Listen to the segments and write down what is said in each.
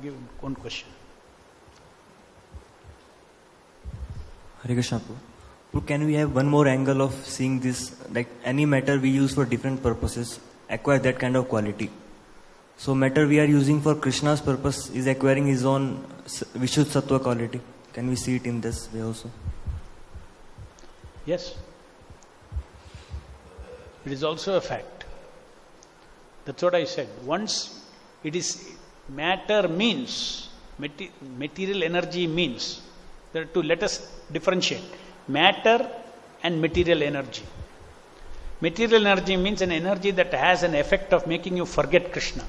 give one question. Hare Krishna. Can we have one more angle of seeing this? Like any matter we use for different purposes acquire that kind of quality. So matter we are using for Krishna's purpose is acquiring his own Vishuddha Sattva quality. Can we see it in this way also? Yes. It is also a fact. That's what I said. Once it is matter means, material energy means, there are two, let us differentiate. Matter and material energy. Material energy means an energy that has an effect of making you forget Krishna.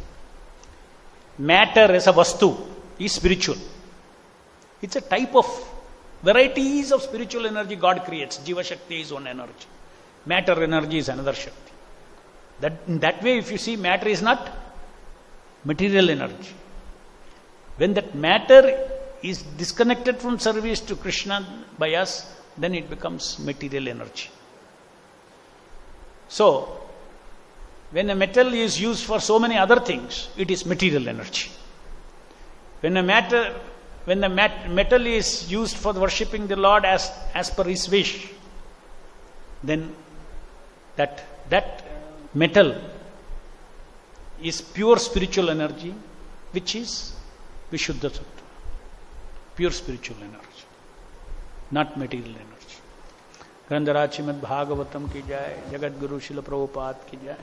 Matter as a vastu is spiritual. It's a type of varieties of spiritual energy God creates. Jiva Shakti is one energy. Matter energy is another Shakti. In that way, if you see, matter is not material energy. When that matter is disconnected from service to Krishna by us, then it becomes material energy. So, when a metal is used for so many other things, it is material energy. When the metal is used for worshipping the Lord as per His wish, then that metal is pure spiritual energy, which is Vishuddha Sattva. Pure spiritual energy, not material energy. ग्रंथराज Shrimad Bhagavatam की जय, जगत गुरु श्रील प्रभुपाद की जय.